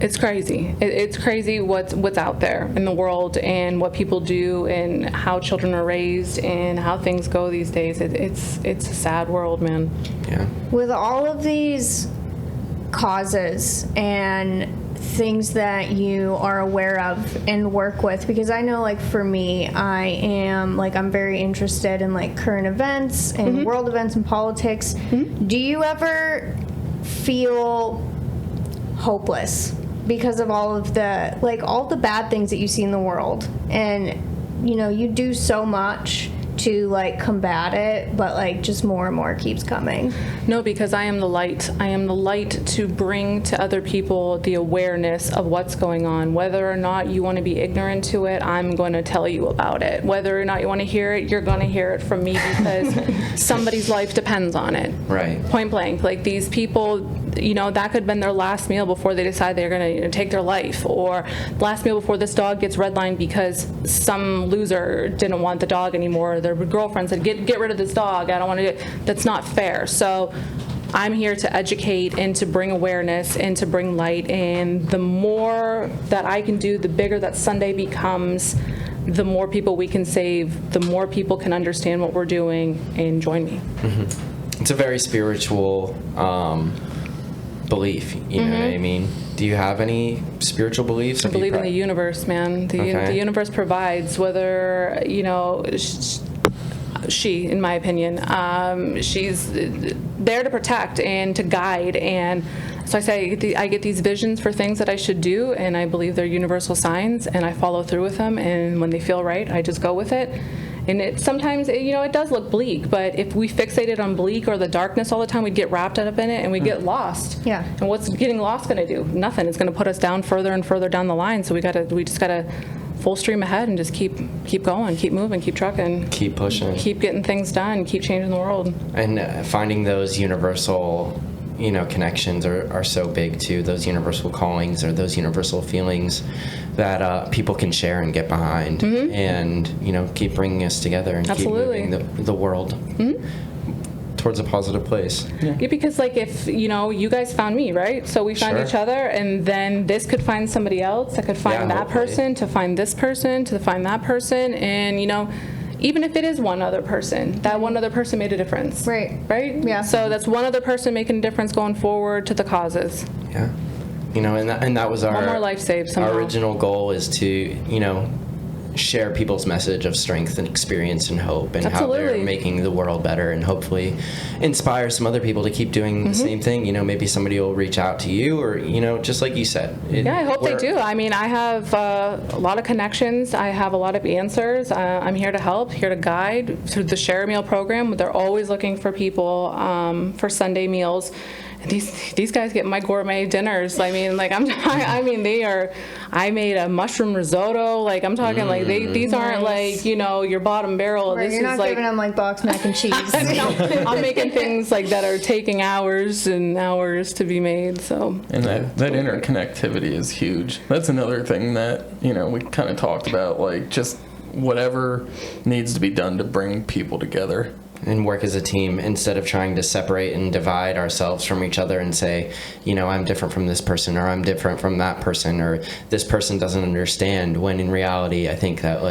it's crazy. It's crazy what's out there in the world and what people do and how children are raised and how things go these days. It's a sad world, man. Yeah. With all of these causes and things that you are aware of and work with, because I know for me, I'm very interested in current events and world events and politics. Do you ever feel hopeless because of all of the bad things that you see in the world, and you do so much to combat it, but just more and more keeps coming? No, because I am the light. I am the light to bring to other people the awareness of what's going on. Whether or not you want to be ignorant to it, I'm going to tell you about it. Whether or not you want to hear it, you're going to hear it from me, because somebody's life depends on it. Right. Point blank. These people, that could have been their last meal before they decide they're going to take their life, or last meal before this dog gets redlined because some loser didn't want the dog anymore. Their girlfriend said, get rid of this dog. I don't want to do it. That's not fair. So I'm here to educate and to bring awareness and to bring light. And the more that I can do, the bigger that Sundae becomes, the more people we can save, the more people can understand what we're doing and join me. It's a very spiritual belief, you know what I mean? Do you have any spiritual beliefs? I believe in the universe, man. The universe provides, whether, she, in my opinion, she's there to protect and to guide. And so I say I get these visions for things that I should do, and I believe they're universal signs, and I follow through with them. And when they feel right, I just go with it. And it sometimes, it does look bleak, but if we fixated on bleak or the darkness all the time, we'd get wrapped up in it and we get lost. Yeah. And what's getting lost going to do? Nothing. It's going to put us down further and further down the line. So we just got to full stream ahead and just keep going, keep moving, keep trucking, Keep pushing. keep getting things done, keep changing the world. And finding those universal, connections are so big too. Those universal callings or those universal feelings that people can share and get behind, and keep bringing us together and Absolutely. keep moving the world towards a positive place. Yeah, because if you guys found me, right? So we found Sure. each other, and then this could find somebody else that could find Yeah, that hopefully. person, to find this person, to find that person, and even if it is one other person, that one other person made a difference. Right. Right? Yeah. So that's one other person making a difference going forward to the causes. Yeah. And that was One more life saved somehow. our original goal is to, share people's message of strength and experience and hope, and how they're Absolutely. making the world better, and hopefully inspire some other people to keep doing the same thing. Maybe somebody will reach out to you, or, just like you said. Yeah, I hope they do. I mean, I have a lot of connections. I have a lot of answers. I'm here to help, here to guide. Through the Share a Meal program, they're always looking for people for Sunday meals. And these guys get my gourmet dinners. I mean, they are. I made a mushroom risotto. I'm talking these aren't your bottom barrel. Right, This you're is not giving them box mac and cheese. I'm making things that are taking hours and hours to be made. So. And that interconnectivity is huge. That's another thing that, we kind of talked about, just whatever needs to be done to bring people together. And work as a team instead of trying to separate and divide ourselves from each other and say, I'm different from this person, or I'm different from that person, or this person doesn't understand, when in reality I think that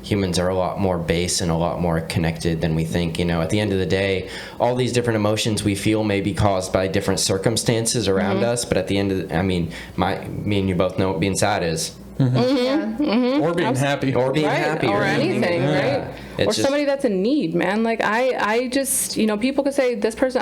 humans are a lot more base and a lot more connected than we think. At the end of the day, all these different emotions we feel may be caused by different circumstances around us, but at the end of me and you both know what being sad is. Or being happy. Or being Right, happy. or anything, Yeah. right? It's Or just- somebody that's in need, man. I just, people could say, this person,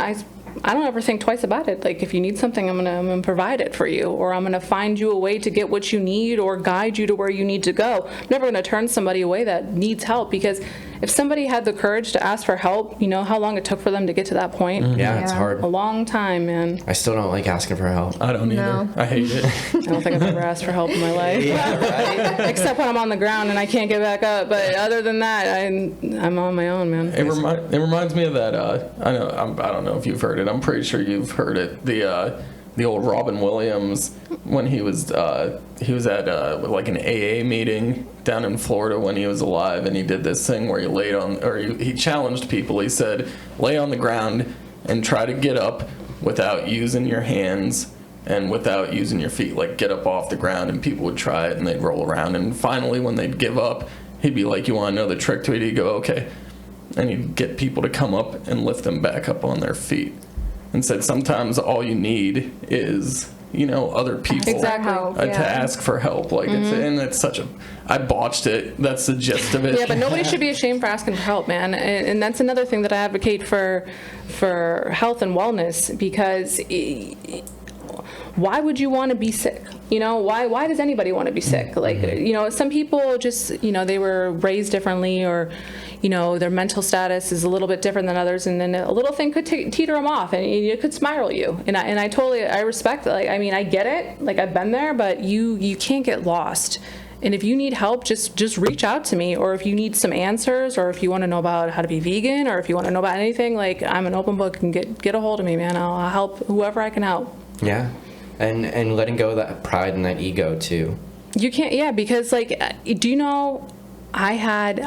I don't ever think twice about it. If you need something, I'm gonna provide it for you, or I'm gonna find you a way to get what you need, or guide you to where you need to go. I'm never gonna turn somebody away that needs help, because if somebody had the courage to ask for help, how long it took for them to get to that point? Yeah, it's Yeah. hard. A long time, man. I still don't like asking for help. I don't either. No. I hate it. I don't think I've ever asked for help in my life. Except when I'm on the ground and I can't get back up. But other than that, I'm on my own, man. It reminds me of that. I don't know if you've heard it. I'm pretty sure you've heard it. The old Robin Williams, when he was at an AA meeting down in Florida when he was alive, and he did this thing where he challenged people. He said, lay on the ground and try to get up without using your hands and without using your feet. Get up off the ground, and people would try it and they'd roll around, and finally when they'd give up, he'd be like, you want to know the trick to it? He'd go, okay. And he'd get people to come up and lift them back up on their feet. And said sometimes all you need is, other people Exactly. to ask for help. It's such a, I botched it. That's the gist of it. Yeah, but nobody should be ashamed for asking for help, man. And that's another thing that I advocate for health and wellness, because why would you want to be sick? Why does anybody want to be sick? Some people just, they were raised differently, or, their mental status is a little bit different than others, and then a little thing could teeter them off, and it could spiral you. And I totally, I respect that. I get it. I've been there, but you can't get lost. And if you need help, just reach out to me. Or if you need some answers, or if you want to know about how to be vegan, or if you want to know about anything, I'm an open book, and get a hold of me, man. I'll help whoever I can help. Yeah. And letting go of that pride and that ego too. You can't, yeah, because do you know, I have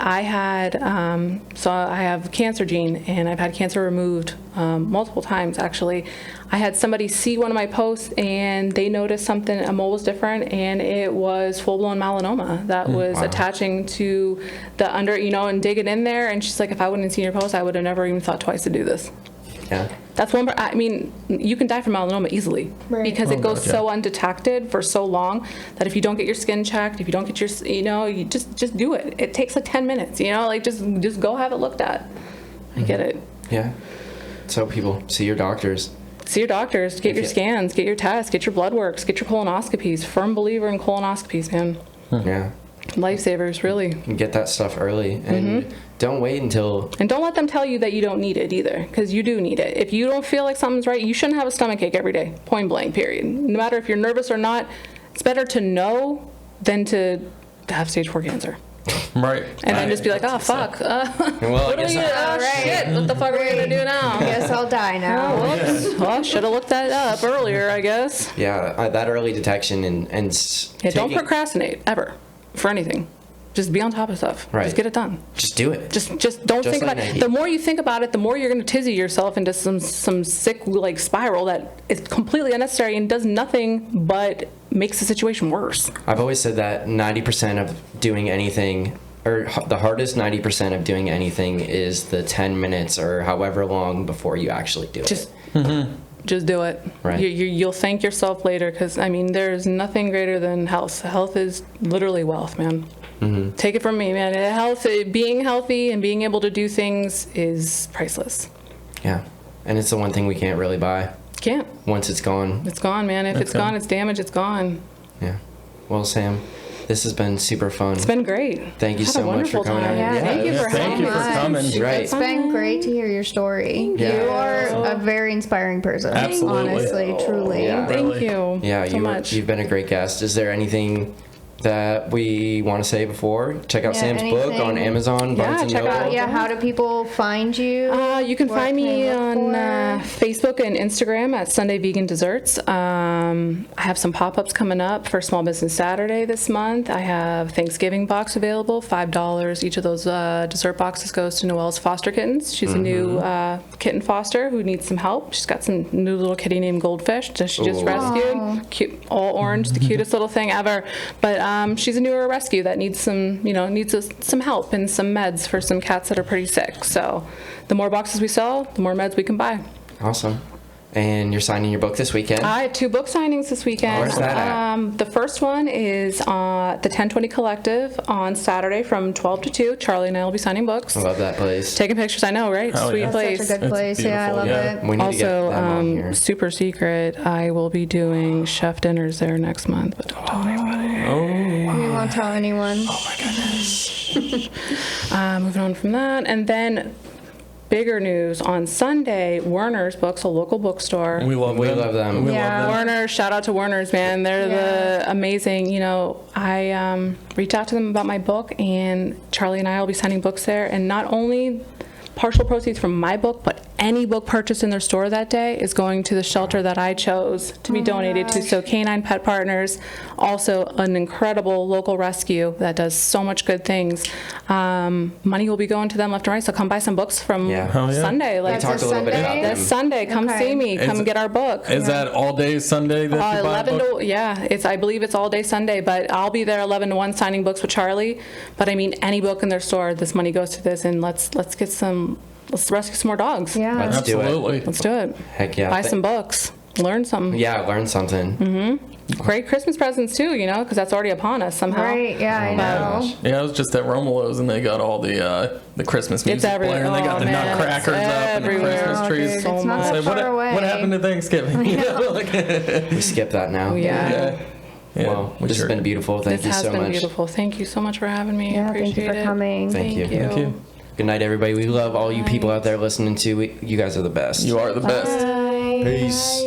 cancer gene, and I've had cancer removed multiple times, actually. I had somebody see one of my posts, and they noticed something, a mole was different, and it was full-blown melanoma that was attaching to the under, and digging in there. And she's like, if I wouldn't have seen your post, I would have never even thought twice to do this. Yeah. That's one. I mean, you can die from melanoma easily because it goes so undetected for so long that if you don't get your skin checked, if you don't get your, you just do it. It takes like 10 minutes, like just go have it looked at. I get it. Yeah. So people, see your doctors. See your doctors, get your scans, get your tests, get your blood works, get your colonoscopies. Firm believer in colonoscopies, man. Yeah. Lifesavers, really. Get that stuff early and don't wait until. And don't let them tell you that you don't need it either, because you do need it. If you don't feel like something's right, you shouldn't have a stomachache every day. Point blank, period. No matter if you're nervous or not, it's better to know than to have stage 4 cancer. Right. And then just be like, oh, fuck. What are we shit, what the fuck are we going to do now? Guess I'll die now. Well, should have looked that up earlier, I guess. Yeah, that early detection and don't procrastinate, ever, for anything. Just be on top of stuff. Right. Just get it done. Just do it. Just don't think about it. The more you think about it, the more you're going to tizzy yourself into some sick like spiral that is completely unnecessary and does nothing but makes the situation worse. I've always said that 90% of doing anything, or the hardest 90% of doing anything, is the 10 minutes or however long before you actually do it. Just do it. Right. You'll thank yourself later, because I mean, there's nothing greater than health. Health is literally wealth, man. Take it from me, man. Being healthy and being able to do things is priceless. Yeah, and it's the one thing we can't really buy. Can't. Once it's gone. It's gone, man. If it's gone, it's damaged. It's gone. Yeah. Well, Sam, this has been super fun. It's been great. Thank you Had so a much for wonderful coming time. out. Yeah, Thank you for Thank you for coming. Right. It's been great to hear your story. Yeah. You are a very inspiring person. Absolutely. Honestly, truly. Yeah. Thank Really. you. Yeah, so much. you've been a great guest. Is there anything that we want to say before? Check out Yeah, Sam's book anything. on Amazon, Barnes and check Noble. out- How do people find you? You can What find me can they on look Facebook and Instagram at Sundae Vegan Desserts. I have some pop-ups coming up for Small Business Saturday this month. I have Thanksgiving box available, $5. Each of those dessert boxes goes to Noelle's foster kittens. She's a new kitten foster who needs some help. She's got some new little kitty named Goldfish that she just rescued. Cute, all orange, the cutest little thing ever. But she's a newer rescue that needs some, some help and some meds for some cats that are pretty sick. So the more boxes we sell, the more meds we can buy. Awesome. And you're signing your book this weekend? I have 2 book signings this weekend. Where's that at? The first one is the 1020 Collective on Saturday from 12 to 2. Charlie and I will be signing books. I love that place. Taking pictures, I know, right? Oh, Sweet yeah. place. Such a good place. Yeah, I love beautiful. it. We need to get Also, them on here. super secret, I will be doing chef dinners there next month, but don't tell anybody. We won't tell anyone. Moving on from that, and then bigger news on Sunday, Werner's Books, a local bookstore. We love them. We Yeah. love them. Werner, shout out to Werner's, man. They're the amazing, I reached out to them about my book, and Charlie and I will be signing books there. And not only partial proceeds from my book, but any book purchased in their store that day is going to the shelter that I chose to be donated to. So Canine Pet Partners, also an incredible local rescue that does so much good things. Money will be going to them left and right. So come buy some books from Yeah. Oh, yeah. Sunday. We Like talked a little bit about this them. Sunday, come Okay. see me. Come Is- get our book. Is that all day Sunday that you buy a 11 book? to, yeah, I believe it's all day Sunday, but I'll be there 11 to 1 signing books with Charlie. But I mean, any book in their store, this money goes to this, and let's rescue some more dogs. Yeah. Let's do it. Absolutely. Let's do it. Heck yeah. Buy some books. Learn something. Yeah, learn something. Great Christmas presents too, because that's already upon us somehow. Right, yeah, I know. Yeah, I was just at Romelo's and they got all the Christmas music everywhere. playing. They got Oh, the man, nutcrackers it's up and the everywhere. Christmas Oh, trees. dude, so it's not much. that Say, far away. what happened to Thanksgiving? We skip that now. Yeah. Yeah, Well, we this sure has been did. beautiful. Thank This you has so been much. beautiful. Thank you so much for having me. Yeah, I appreciate thank you for it. coming. Thank you. Thank you. Good night, everybody. We love all you people out there listening to. You guys are the best. You are the best. Peace.